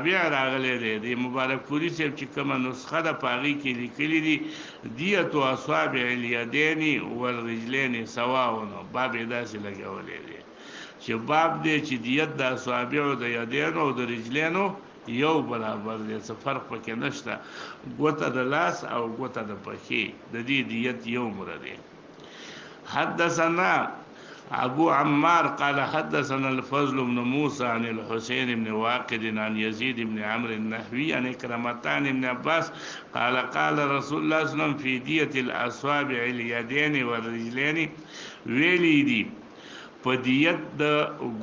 اصابع راغلی دی د مبارک پوری صاحب چې کومه نسخه د پاغي کې لیکلي دي دیت اصابع الیدین والرجلین سواء باب داسې لګولې دی چې باب دی چې دیت د اصابع د یدین او د رجلینو یو برابر دی څه فرق پکې نشته ګوته د لاس او ګوته د پښې د دې دیت یو مرده حدثنا أبو عمار قال حدثنا الفضل بن موسى عن الحسين بن واقد عن يزيد بن عمرو النحوي عن كرمتان بن عباس قال قال رسول الله صلى الله عليه وسلم في دية الأصابع اليدين والرجلين ويلي په دیت د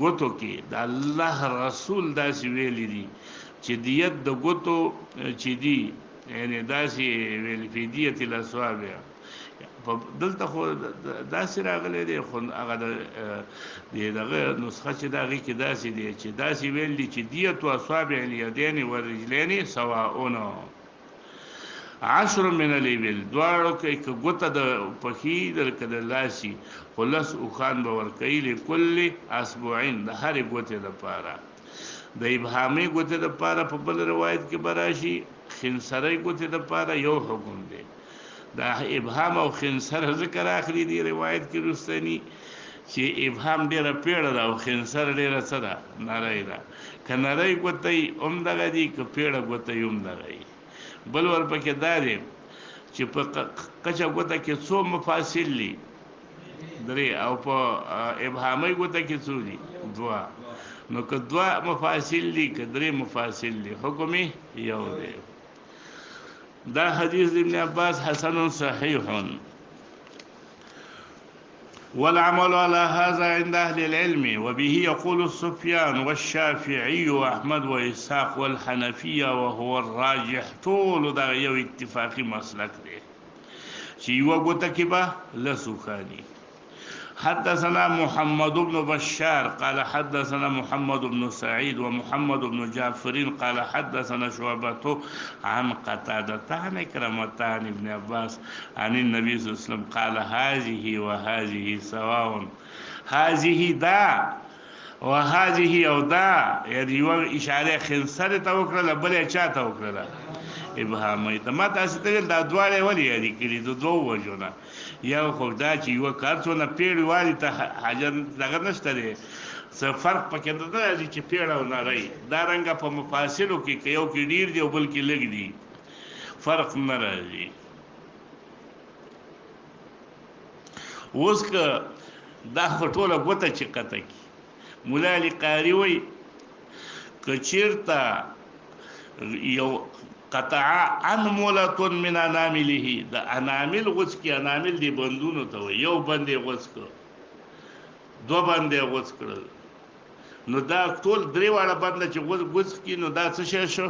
ګوتو کې د الله رسول داسې ویلي دي چې دیت د ګوتو چې دی یعنی داسې ویلي په دیت الاصابع دلته خو داسې راغلی دی خو هغه دغه نسخه چې دغه کې داسې دی چې داسې ویل دي چې دیت اصابع الیدین والرجلین سواء عشر من الابل دواړو کې ګوته د پخې د کده لاسي خلص او خان به ورکې لكل اسبوعين د هر ګوته د پاره د ابهامي ګوته د پاره په بل روایت کې براشي خنسري ګوته د پاره یو حکم دی دا ابهام او خنسر ذکر اخلي دی روایت کې رستنی چې ابهام ډیره پیړه دا او خنسر ډیره صدا نارای دا کنارای ګوته اوم دغه دی ک پیړه ګوته یوم دغه بل ور پکې داري چې په کچا ګوته کې څو مفاصل دي درې او په ابهامي ګوته کې څو دي دوا نو که دوا مفاصل دي که درې مفاصل دي حکم یو دی دا حدیث ابن عباس حسن صحیح والعمل على هذا عند أهل العلم وبه يقول سفيان والشافعي وأحمد وإسحاق والحنفية وهو الراجح طول دا يو اتفاقي مسلك دي شي وقت كبا لسوخاني حدثنا محمد بن بشار قال حدثنا محمد بن سعيد ومحمد بن جعفر قال حدثنا شعبة عن قتادة عن كرمتان بن عباس عن النبي صلى الله عليه وسلم قال هذه وهذه سواء هذه دا وهذه او دا يعني یو اشاره خنصر توکل بل چا توکل ابهامي ته ما تاسو ته دا دواړه ولي یادی کړی دوه وجونه یو خو دا چې یو کارڅونه پیړی والی ته حاجت دغه نشته دی څه فرق پکې نه دی چې پیړه و نه راي دا رنګ په مفاصلو کې یو کې ډیر دی او بل کې لګ دی فرق نه راځي اوس که دا ټوله ګوته چې قطه کی مولا علی قاری وای کچیرتا یو قطع انمولة من انامله د انامل غوڅ کی انامل دی بندونو ته یو بندې غوڅ کړ دو باندې غوڅ کړ نو دا ټول درې واړه باندې چې غوڅ کی نو دا څه شو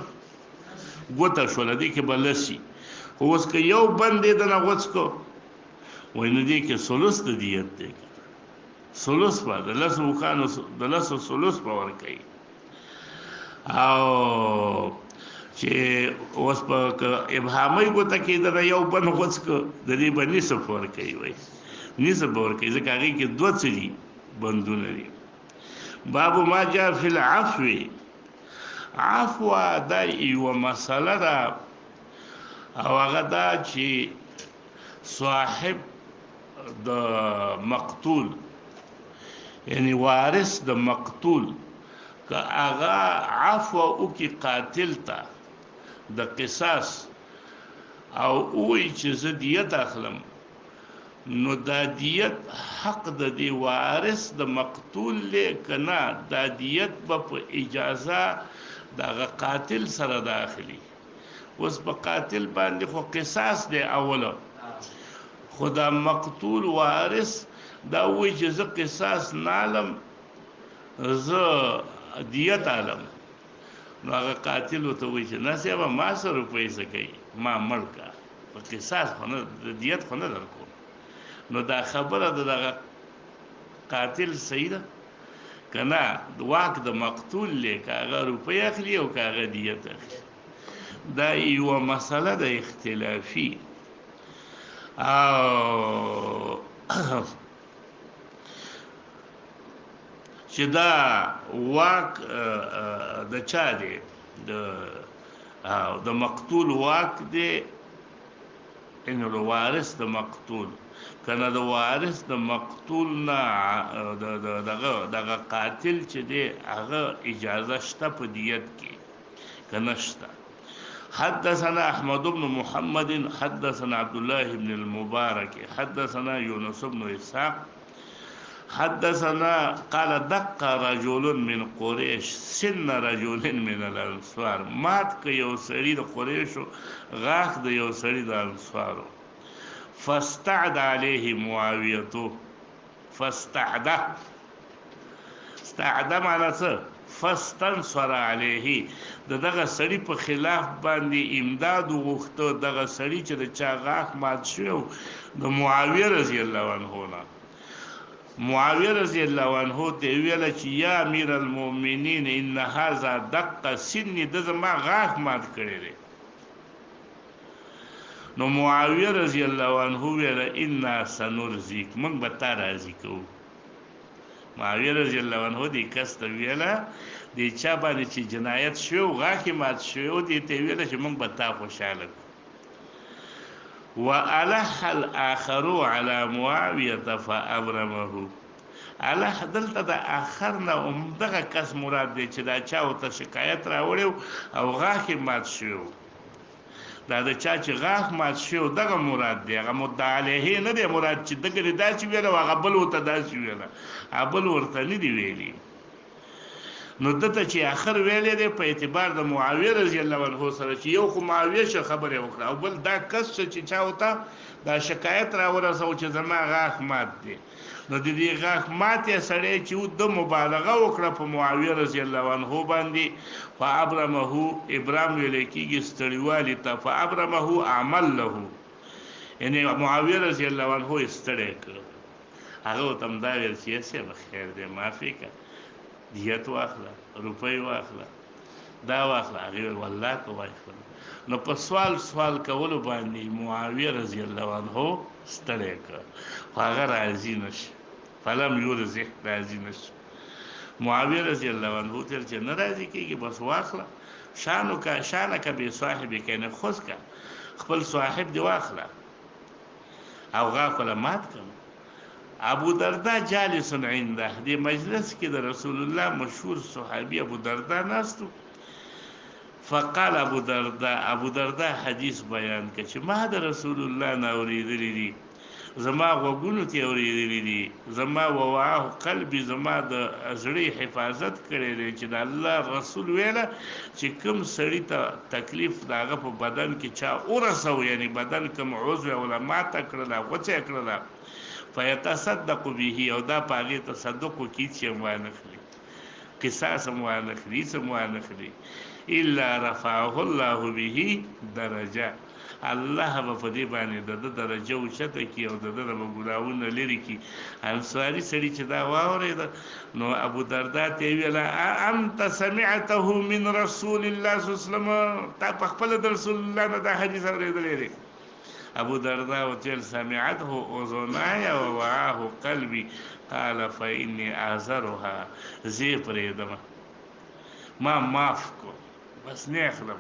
ګوته شو لدی کې بلسي اوس که یو باندې د نه غوڅ کو وای نو دی کې سولوس د دیت دی سولوس په د لاسو وکانو د لاسو سولوس په ور کوي او چې اوس په ابهامي ګوته کې د یو بن غوڅ کو د دې باندې سفر کوي وای نیسه بور کې ځکه هغه کې دوه څري بندونه دي باب ما جاء في العفو عفو دا یو مسله ده او هغه دا چې صاحب د مقتول یعنی وارث د مقتول که هغه عفو او کی قاتل ته د قصاص او وی چې زه دیت اخلم نو دا دیت حق د دی وارث د مقتول لیکنا دا دیت په اجازه د قاتل سره داخلي اوس په قاتل باندې خو قصاص دی اوله خدا مقتول وارث دا وی چې زه قصاص نالم زه دیت عالم نو هغه قاتل ته وی چې نه سبا ما سره پیسې کوي ما مړکا په قصاص خو نه دیت خو نه درکو نو دا خبره دغه قاتل صحیح ده کنه واک د مقتول لیک هغه روپۍ اخلي او هغه دیت اخلي دا یو مسله د اختلافي او چې دا واک د چا دی د مقتول واک دی ان د وارث د مقتول کنه د وارث د مقتول نه دغه قاتل چې دی هغه اجازه شته په دیت کې کنه شته. حدثنا احمد بن محمد حدثنا عبد الله بن المبارك حدثنا يونس بن اسحاق حدثنا قال دق رجل من قريش سن رجل من الانصار مات که یو سړي د قریشو غاښ د یو سړي د انصارو فاستعد عليه معاویته استعد معنا څه فاستنصر عليه دغه سړي په خلاف باندې امداد وغوښته دغه سړي چې د چا غاښ مات شو د معاویه رضی الله عنه نه معاویه رضی الله عنه ته ویل چې یا امیر المؤمنین ان هذا دق سن د زما غاښ مات کړی دی. نو معاویه رضی الله عنه ویل ان سنرزیک من به تا راضی کوو. معاویه رضی الله عنه دې کس ته ویله دې چا باندې چې جنایت شو غاښ مات شو دې ته ویله چې من به تا خوشحاله کړو. وألح الآخر على معاوية فأبرمه الله دلته د آخر نه دغه کس مراد دی چې دا چا ورته شکایت راوړی او غاښ مات شو دا د چا چې غاښ مات شو دغه مراد دی هغه مدعا علیه نه دی مراد چې دغه داسې ویله هغه بل ورته داسې ویله بل ورته نه دی ویلي. نو دته چې اخر ویلې دی په اعتبار د معاویه رضی الله عنه سره چې یو خو معاویه شه خبره وکړه او بل دا کس چې چا وته دا شکایت را ورسو چې زما غاښ مات دی. نو د دې غاښ ماتې سړی چې د مبالغه وکړه په معاویه رضی الله عنه باندې فابرمه ابرام ویل کېږي ستړیوالي ته فابرمه عمل له یعنی معاویه رضی الله عنه ستړی کړ هغه ته هم دا ویل چې څه خیر دی معافي کړه دیت واخله روپۍ واخله دا واخله هغه والله کو واخله. نو په سوال کولو باندې معاویه رضی الله عنه ستړی کړ هغه راضي نشه فلم یورزه راضي نشه. معاویه رضی الله عنه تر چې نه راضي کېږي بس واخله شانک به صاحب کنه خوښ کا خپل صاحب دی واخله او غاخله مات کړ. ابو دردا جالس عنده دی مجلس کې د رسول الله مشهور صحابي ابو دردا ناستو. فقال ابو دردا حدیث بیان کړ چې ما د رسول الله نه اوریدلی دي زما غوږونو ته اوریدلی دي زما ووعه قلبي زما د زړه حفاظت کړی دی چې د الله رسول ویله چې کوم سړی ته تکلیف داغه په بدن کې چا ورسو یعنی بدن کوم عضو علما ته کړله غوڅه کړله فیتصدق به او دا پاغه تصدق کی چې موانخلی قصاص موانخلی سموانخلی الا رفعه الله به درجه الله په دې باندې د درجه او شته کی او د ګناونه لري کی. انصاری سړي چې دا واورید نو ابو دردا ته ویل انت سمعته من رسول الله صلی الله علیه وسلم تا په خپل د رسول الله نه دا حدیث اوریدلی. ابو دردا وتل سمعته اذناي ووعاه قلبي قال فاني اعذرها زي پریدم ما معاف کو بس نه اخلم.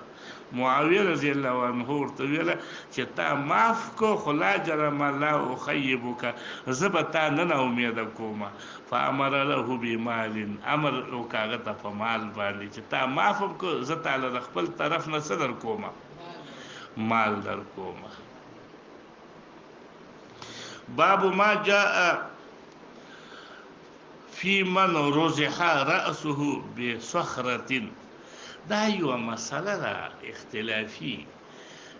معاویه رضی الله عنه ورته ویل چې تا معاف کو خلا جرم الله اخيبك زبتا نه امید کوم فامر له بمال امر او کاغه ته په مال باندې چې تا معاف کو زه تعالی خپل طرف نه صدر کوم مال در کوم. باب ما جاء في من رزح رأسه بصخرة دا یو مسله ده اختلافي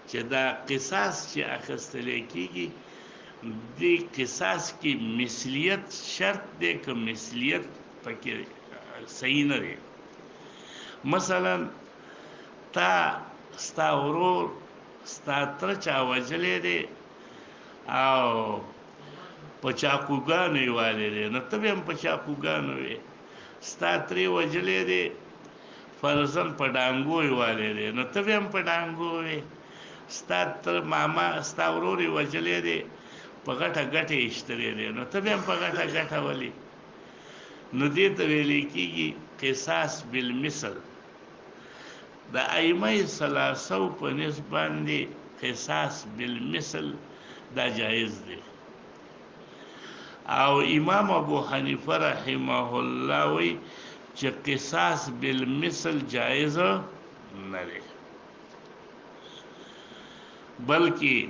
چې دا قصاص چې اخیستل کېږي د قصاص کې مثلیت شرط دی که مثلیت پکې صحیح نه دی. مثلا تا ستا ورور ستا تره چا وجلی دی او په چاقوګانو یې والی دی نو ته به هم په چاقوګانو وې ستا ترې وجلی دی فرضاً په ډانګو یې والی دی نو ته به هم په ډانګو وې ستا تر ماما ستا ورور یې وجلی دی په غټه ګټه یې ایشتلی دی نو ته به هم په غټه ګټه ولې نو دې ته ویلی کېږي قصاص بالمثل د ائمه ثلاثه په نسبت باندې قصاص بالمثل دا جایز دی او امام ابو حنیفه رحمه الله وی چې قصاص بالمثل جایز نه دی بلکې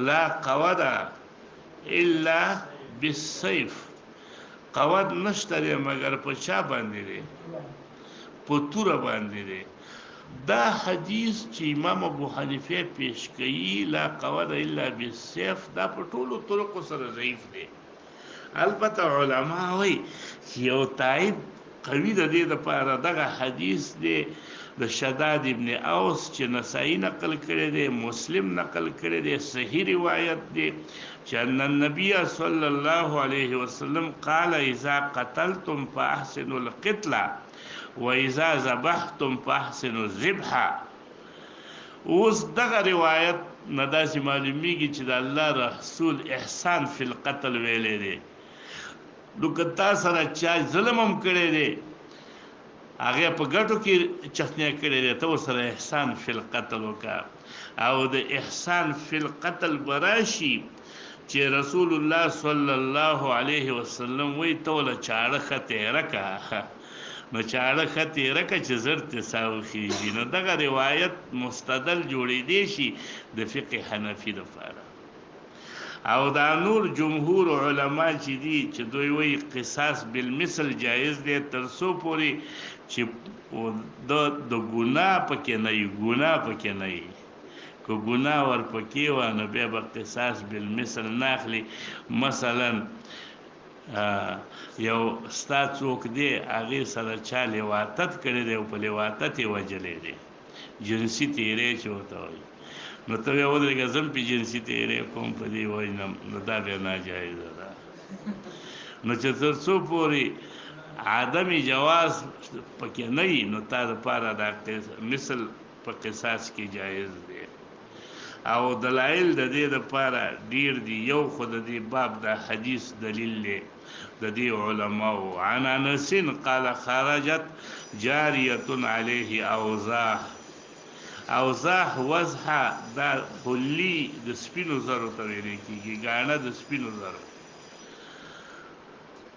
لا قود الا بالسيف قود نشته مگر په چا باندې دی په تور باندې دی دا حدیث چې امام ابو حنیفه پیش کړي لا قود الا بالسيف دا په ټولو طرقو سره ضعیف دی البته علما وایي چې یو تایید قوی د دې لپاره دغه حدیث دی د شداد ابن اوس چې نسائی نقل کړی دی مسلم نقل کړی دی صحیح روایت دی چې ان النبي صلی الله علیه وسلم قال اذا قتلتم فاحسنوا القتل واذا ذبحتم فاحسنوا الذبح اوس دغه روایت نه داسې معلومیږي چې د الله رسول احسان فی القتل ویلې دی نو کتا سره چا ظلم هم کړی دی هغه په ګټو کې چخنیا کړی دی ته سره احسان فی القتل وکا او د احسان فی القتل براشي چې رسول الله صلی الله علیه وسلم وی توله چاړه خته رکا نو چاړه خته رکا چې زرت ساوخی نو دغه روایت مستدل جوړې دی شي د فقه حنفی د فاره او دا نور جمهور علما چې دي چې دوی وی قصاص بالمثل جایز دی تر څو پوري چې د ګناه پکې نه وي ګناه پکې نه وي که ګناه ور پکې و نو بیا به قصاص بالمثل ناخلي مثلا یو ستا څوک دی هغې سره چا لواطت کړی دی او په لواطت یې وجلی دی جنسي تیری چې ورته وایي نو ته بیا ودرېږه زم پې جنسي تیری کوم په دې وجنم نو دا بیا ناجایزه ده نو چې تر څو پورې عدم جواز پکې نه وي نو تا دپاره دا مثل په قصاص کې جایز دی او دلایل د دې دپاره ډیر دي یو خو د دې باب د حدیث دلیل دی د دې علماو عن انس قال خرجت جاریه علیه اوضاح اوضاح وضحه دا خلی د سپینو زرو ته ویل کېږي ګاڼه د سپینو زرو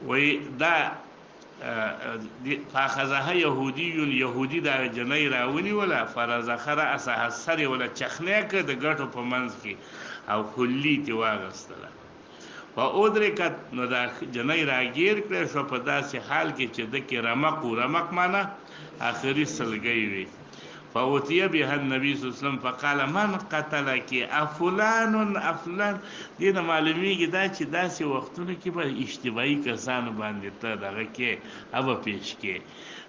وی دا فاخذها یهودی دا جنۍ راونی ولا فرزخه رأسها سر ولا چخنه که د ګټو په منځ کې او خلی تی واغستله و ادرکت نو دا جنۍ راګیر کړه شو په داسې حال کې چې د کې رمق معنا آخري سلګۍ وي فوتي بها النبي صلى الله عليه وسلم فقال من قتلك افلان دینه معلومیږي دا چې داسې وختونو کې به اشتباهي کسانو باندې ته دغه کې اوبه پیش کې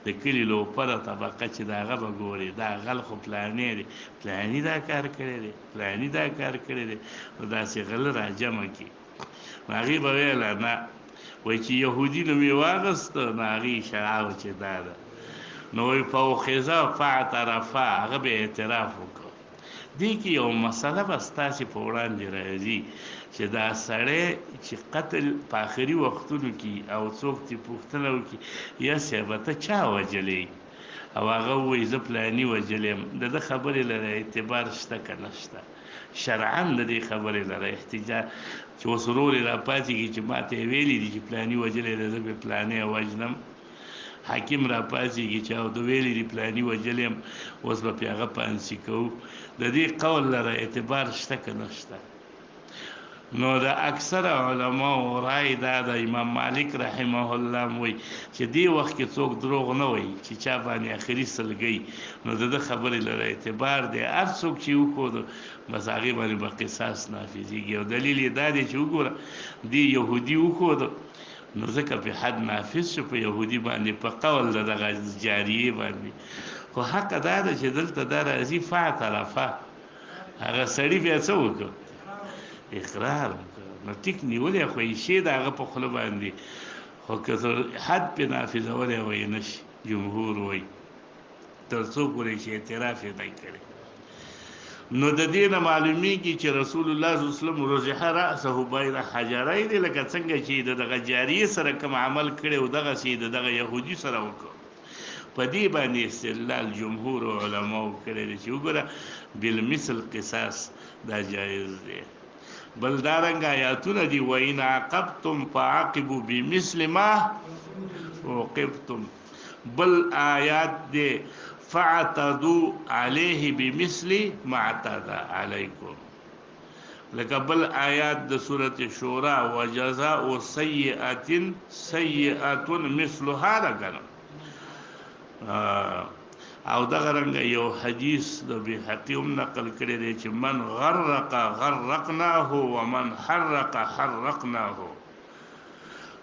د کلي لوپره طبقه چې دغه به ګوري دا غل خو پلانې دی پلاني دا کار کړی دی پلاني دا کار کړی دی نو داسې غل راجمع کړي نو هغې به ویله نه وایي چې یهودي نو مې واغسته نو هغې اشاره چې دا ده نو فوخذا فاعترفا هغه به اعتراف وکړ دې کې یو مسله بس تاسې په وړاندې راځي چې دا سړی چې قتل په آخري وختونو کې او څوک چې پوښتنه وکړي یا صاحبه ته چا وجلی او هغه وایي زه پلاني وجلی یم د ده خبرې لره اعتبار شته که نشته شرعا د دې خبرې لره احتجاج چې اوس ورور یې راپاتېږي چې ما ته یې ویلي دي چې پلاني وجلی دی زه به پلانې وجنم حاکم را پاسېږي چې او د ویلې دي پلاني وجلیم اوس به پې هغه پانسي کوو د دې قول لره اعتبار شته که نشته نو د اکثر علماو رای دا د امام مالک رحمه الله وایي چې دې وخت کې څوک دروغ نه وایي چې چا باندې آخري سلګۍ نو د ده خبرې لره اعتبار دی هر څوک چې وښود بس هغې باندې به قصاص نافظېږي او دلیل یې دا دی چې وګوره دې یهودي وښود نو ځکه په حد نافذ شو په یهودي باندې په قول د دغه جاریې باندې خو حق دا ده چې دلته دا راځي فاعترفه هغه سړي بیا څه وکړو اقرار وکړو نو ټیک نیولی خو یې شی د هغه په خوله باندې خو که حد پې نافظولی وایي نه شي جمهور وایي تر څو پورې چې اعتراف یې دی کړی نو د دې نه معلومیږي چې رسول الله صلی الله علیه وسلم رجح رأسه بین حجرین لکه څنګه چې د دغه جاریې سره کوم عمل کړی او دغسې د دغه یهودي سره وکړو په دې باندې استدلال جمهور علماو کړی دی چې وګوره بالمثل قصاص دا جایز دی. بل دارنګ آیاتونه دي وإن عاقبتم فعاقبوا بمثل ما عوقبتم. بل آیات دی فاعتدوا عليه بمثل ما اعتدى عليكم. لکه بل آیات د سورۃ شورى وجزاء سیئة سیئة مثلها لکنه. او دغه رنګ یو حدیث د بهقي هم نقل کړی دی چې من غرق غرقناه ومن حرق حرقناه.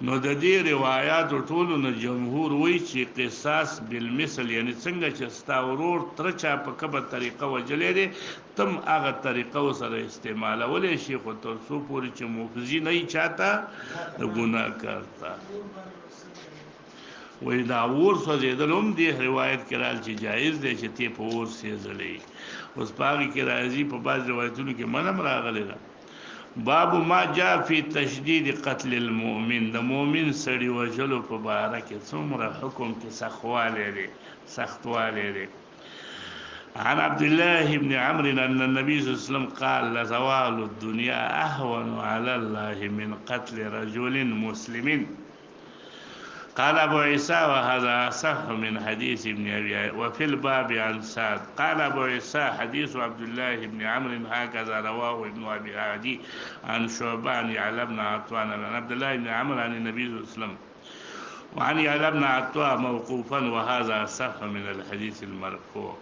نو د دې روایاتو ټولو نه جمهور وایي چې قصاص بالمثل یعنی څنګه چې ستا ورور تر چا په کومه طریقه وجلی دی تم هغه طریقه ورسره استعمالولی شي، خو تر څو پورې چې مفضي نه وي چاته د ګناه کار ته. وی دا اور سوځېدل هم دې روایت کې راځي چې جایز دی چې تی په اور سېځلی. اوس په هغې کې راځي په بعض روایتونو کې منع هم راغلی ده. باب ما جاء فی تشدید قتل المؤمن. د مؤمن سړي وژلو په باره کې څومره حکم کې سختوالی دی. عن عبد الله بن عمرو أن النبي صلى الله عليه وسلم قال لزوال الدنيا أهون على الله من قتل رجل مسلم. قال أبو عيسى وهذا صح من حديث ابن أبي وفي الباب عن سعد. قال أبو عيسى حديث عبد الله بن عمرو هكذا رواه ابن أبي عدي عن شعبة عن يعلى بن عطاء عن عبد الله بن عمرو عن النبي صلى الله عليه وسلم وعن يعلى بن عطاء موقوفا وهذا صح من الحديث المرفوع.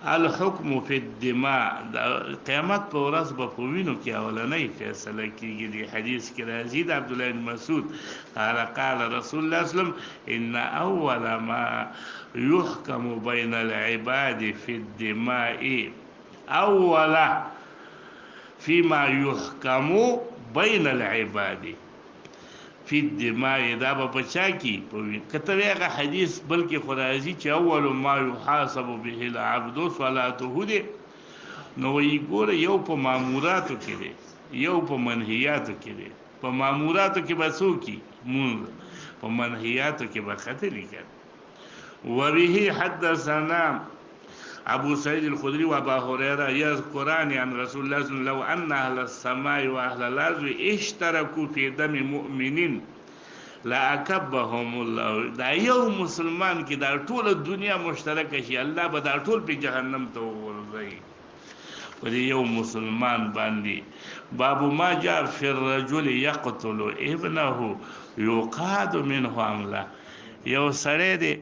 الحكم في الدماء. قیامت په ورځ به په وینو کې اولنۍ فیصله کېږي. دی حدیث کې راځي د عبدالله بن مسعود قال قال رسول الله صلی الله علیه وسلم ان اول ما يحكم بين العباد في الدماء اول فيما يحكم بين العباد فی الدماء. دا به پچا کی کته هغه حدیث بلکې خدایزی چې اول ما يحاسب به العبد صلاته دی. نو یې ګوره یو په ماموراتو کې دی یو په منهیاتو کې دی. په ماموراتو کې به څوک مونږ، په منهیاتو کې به خطرې کړي. وبه حدثنا ابو سعيد الخدري وابا هريره يذكران عن رسول الله صلى الله عليه وسلم لو ان اهل السماء واهل الارض اشتركوا في دم مؤمن لاكبهم الله. دا یو مسلمان کې دا ټول دنیا مشترک شي الله به دا ټول په جهنم ته ورځي په یو مسلمان باندې. باب ما جاء في الرجل يقتل ابنه يقاد منه عمله. یو سړی دی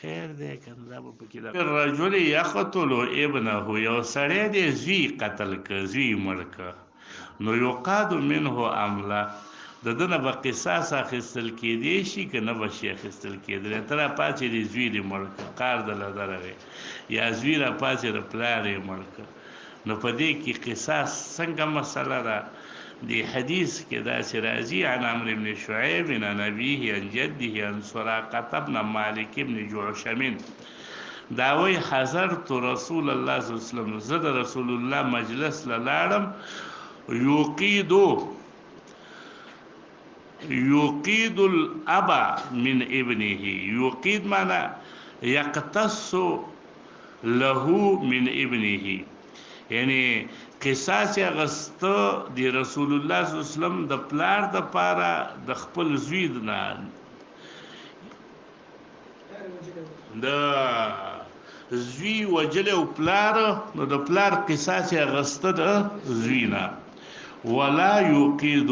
خیر دی کنه په کې دا الرجل يقتل ابنه. یو سړی دی زوی قتل که زوی مړ که نو یقاد منه عمله. د دنه به قصاص اخیستل کېدی شي که نه به شي اخیستل کېدلی. ته را پاڅې د زوی دې مړ که قار دله درغی یا زوی را پاڅې د پلار یې مړ که نو په دې کې قصاص څنګه مسله ده. دی حدیث کې داسې راځي عن عمرو بن شعيب عن أبيه عن جده عن سراقة بن مالك بن جعشم دا وی حضرت رسول الله صلی الله علیه وسلم زه د رسول الله مجلس له لاړم يقيد الأب من ابنه. يقيد معنی يقتص له من ابنه یعنی قصاص اغسطه دی رسول الله صلی الله علیه وسلم د پلار د پاره د خپل زوی نه د زوی وجل او پلار نو د پلار قصاص اغسطه د زوی نه. ولا يقيد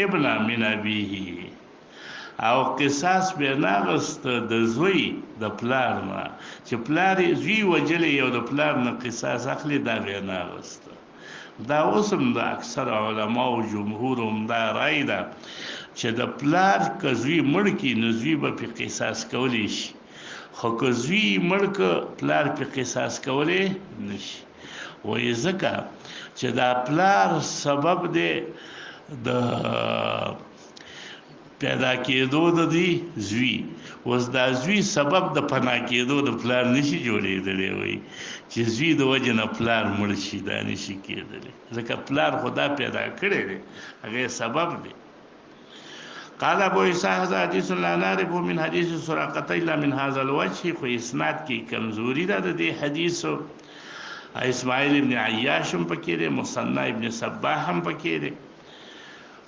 ابن من ابيه. او قصاص به ناغست د زوی د پلار نه چې پلار زوی وجلی یو د پلار نه قصاص اخلي دا به ناغست. دا اوسم د اکثر علما او جمهور هم دا رای ده چې د پلار که زوی مړ کی نو زوی به په قصاص کولی شي خو که زوی مړ که پلار په قصاص کولی نشي. وایي ځکه چې دا پلار سبب دی د پیدا کېدو د دی زوی. اوس دا زوی سبب د پناه کېدو د پلار نشي جوړېدلی. وایي چې زوی د وجې نه پلار مړ شي دا نشي کېدلی ځکه پلار خدا پیدا کړی دی هغه سبب دی. قال ابو عيسى هذا حديث لا نعرفه من حديث سراقه الا من هذا الوجه. خو اسناد کې کمزوري ده د دې حدیثو. اسماعیل ابن عیاش هم پکې دی، مصنع ابن صباح هم پکې دی.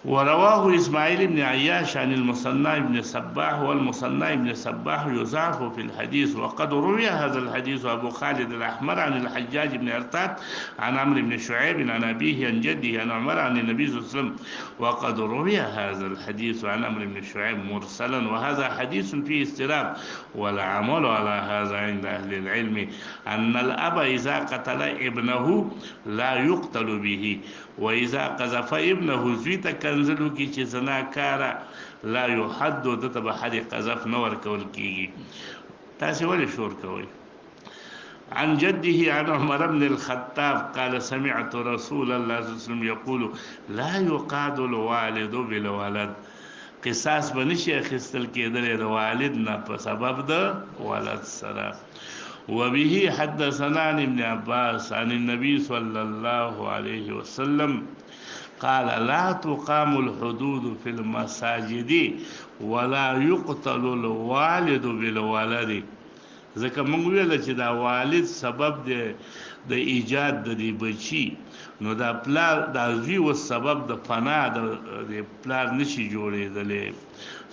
ورواه إسماعيل بن عياش عن المصنع بن صباح، والمصنع بن صباح يضعف في الحديث. وقد روي هذا الحديث أبو خالد الأحمر عن الحجاج بن أرطاد عن عمرو بن شعيب عن أبيه عن جده عن عمر عن النبي صلى الله عليه وسلم. وقد روي هذا الحديث عن عمرو بن شعيب مرسلا، وهذا حديث فيه اضطراب. والعمل على هذا عند أهل العلم أن الأب إذا قتل ابنه لا يقتل به، وإذا قذف ابنه زویته کنزلو کې چې زناکاره لا يحد، دته به حد قذف نه ورکول کېږي. تاسې ولې شور کوئ؟ عن جده عن عمر بن الخطاب قال سمعت رسول الله صلى الله عليه وسلم يقول لا يقاد الوالد بالولد. قصاص به نشي اخیستل کېدلی د والد نه په سبب د ولد سره. وبه حدثنا عن ابن عباس عن النبي صلى الله عليه وسلم قال لا تقام الحدود في المساجد ولا يقتل الوالد بالولد. ځکه موږ ویل چې دا والد سبب دی د ایجاد د دې بچي، نو دا پلار دا زوی و سبب د فنا د پلار نشي جوړېدلی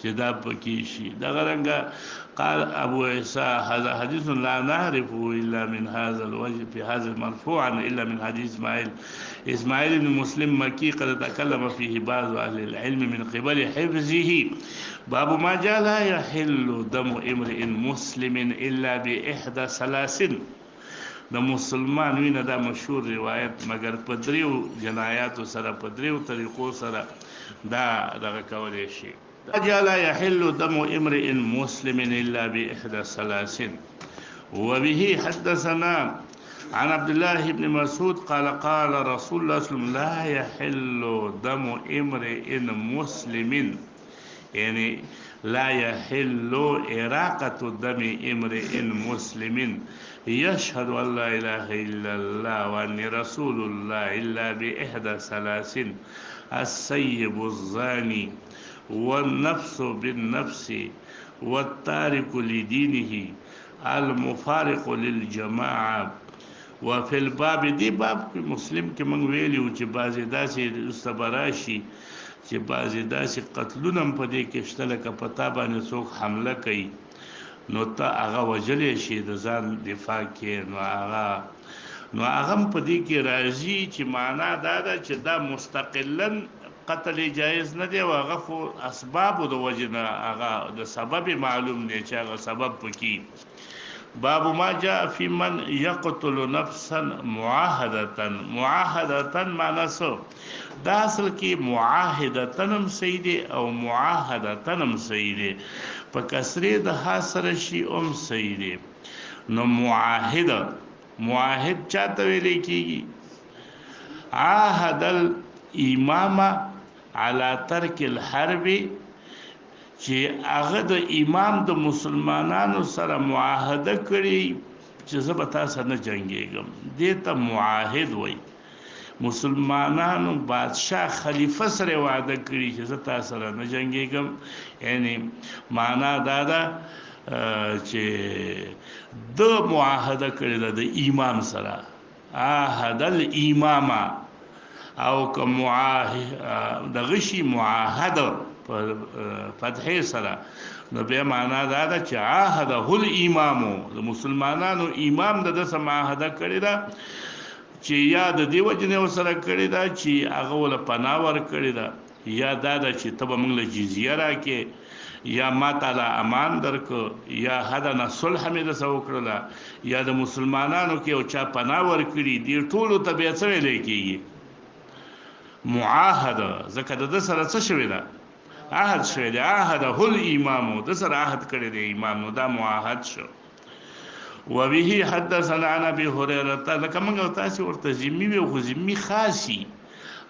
چې دا پکې شي. دغه رنګه قال ابو عيسى هذا حديث لا نعرفه الا من هذا الوجه في هذا المرفوعا الا من حديث اسماعيل بن مسلم مكي قد تكلم فيه بعض اهل العلم من قبل حفظه. باب ما جاء لا يحل دم امرئ مسلم الا باحدى ثلاث. د مسلمان وینه دا مشهور روایت مگر په دریو جنایاتو سره په دریو طریقو سره دا دغه کولای شي. لا يحل دم امرئ مسلم الا باحدى ثلاث. وبه حدثنا عن عبد الله بن مسعود قال قال رسول الله صلى الله عليه وسلم لا يحل دم امرئ مسلم، يعني لا يحل إراقة دم امرئ مسلم يشهد أن لا إله إلا الله وأني رسول الله إلا بإحدى ثلاث: السيب الزاني والنفس بالنفس والتارك لدينه المفارق للجماعة. وفي الباب دی باب مسلم کې موږ ویلو چې بعضې داسې استبراشي چې بعضې داسې قتلونه په دې کې شته لکه په تا باندې څوک حمله کوي نو ته هغه وجلی شي د ځان دفاع کې، نو هغه په دې کې راځي چې معنا دا ده چې دا مستقلا قتل جایز نه دی، او هغه خو اسبابو د وجې نه هغه د سبب معلوم دی چې هغه سبب پکې. باب ما جاء في من يقتل نفسا معاهدة. معاهدة معنا څه؟ دا اصل کې معاهدة هم صحیح دی او معاهدة هم صحیح دی، په کسرې د ها سره شي هم صحیح دی. نو معاهد چاته ویل کېږي؟ عاهد الامام على ترك الحرب، چې هغه د امام د مسلمانانو سره معاهده کړي چې زه به تا سره نه جنګېږم، دې ته معاهد وایي. مسلمانانو بادشاه خلیفه سره وعده کړي چې زه تا سره نه جنګېږم، یعنی معنا دا ده چې د معاهده کړې ده د امام سره، عاهد الامام، او که دغه شي معاهده په فتحې سره نو بیا معنا دا ده چې عاهده الامام، د مسلمانانو امام د دسه معاهده کړې ده چې یا د دې وجې نه ورسره کړې ده چې هغه ول پناه ورکړې ده، یا دا ده چې ته به موږ له جزیه راکې، یا ما تعالی امان درکو، یا حدنا صلح مې دسه وکړله، یا د مسلمانانو کې او چا پناه ورکړي، دې ټولو ته بیا څه ویلی کېږي؟ معاهده. ځکه د ده سره څه شوې ده؟ عهد شوی دی. عهده الامام، د سره عهد کړی دی امام، نو دا معاهد شو. وبه حدثنا عن ابي هريره، لکه موږ او تاسې ورته ذمي وي، خو ذمي خاصي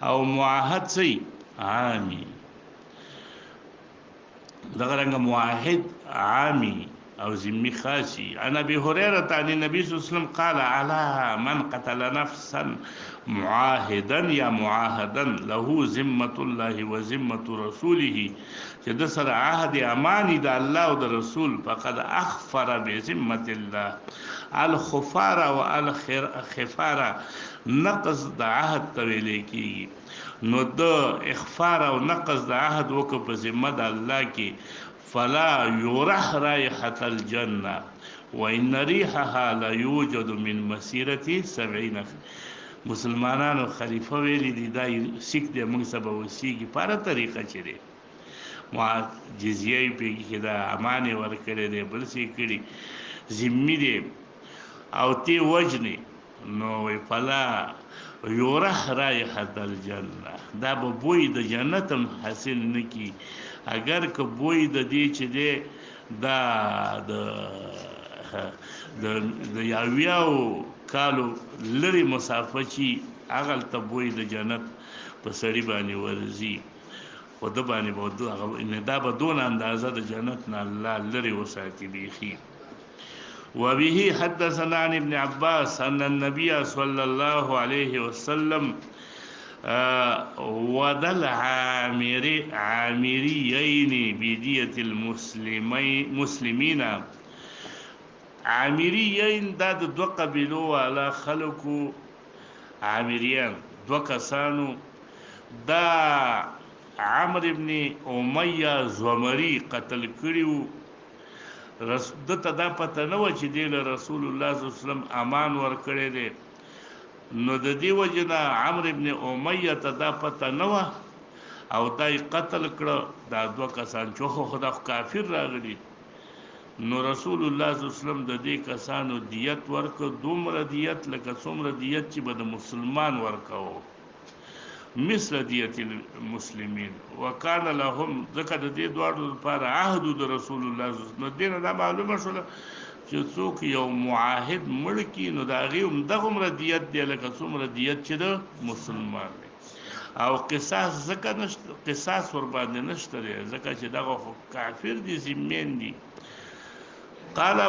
او معاهد څه عامي. دغه رنګه معاهد عامي او ذمي خاصي. عن ابي هريره عن النبي صلى الله عليه وسلم قال على من قتل نفسا معاهدا یا معاهدا له ذمه الله وذمه رسوله، چې د سره عهد امانی د الله او د رسول، فقد اخفر بذمه الله. الخفار او الخفار نقض د عهد ته ویل کیږي. نو د اخفار او نقض د عهد وکړه په ذمه د الله کې، فلا يرح رائحة الجنة وإن ريحها لا يوجد من مسيرة 70. مسلمانانو خلیفہ ویلی دی دا سیک دی موږ سبا وسیږي په طریقه چره ما جزیه پیږي چې دا امان ورکړي دی بل څه کړي ذمہ دی او تی وجنی نو فلا یورح رائحة الجنة، دا به بوی د جنت هم حاصل نکی اگر که بوی د دې چې دی دا د یاویاو کالو لري مسافه چی اغل ته بوی د جنت په سړی باندې ورزي، خو د باندې به ان دا به دون اندازه د جنت نه الله لري وساتي بیخي. وبه حدثنا عن ابن عباس أن النبي صلى الله عليه وسلم ودل عامريين بدية المسلمين. عامريين دا دو قبيلو والا خلقو عامريان دو کسانو، دا عمرو ابن امیہ زمری قتل کړیو. دته دا پته نه و چې دی له رسول الله صلی الله علیه وسلم امان ورکړی دی، نو د دې وجه نه عمرو ابن امیہ ته دا پته نه و او دای قتل کړه دا دوه کسان چې خو کافر راغلي. نو رسول الله صلی الله علیه وسلم د دې کسانو دیت ورکړ، دومره دیت لکه څومره دیت چې به د مسلمان ورکاو، مثل دیت المسلمین. وکانه لهم ذکر د دې دوړو لپاره عهد د رسول الله صلی الله علیه وسلم. دینه دا معلومه شوه چې څوک یو معاهد مړ کی نو دا غي دغه مر دیت دی لکه څومره دیت چې د مسلمان دی. او قصاص زکه نشته، قصاص ور باندې نشته ځکه چې دغه کافر دي ذمین دي. قال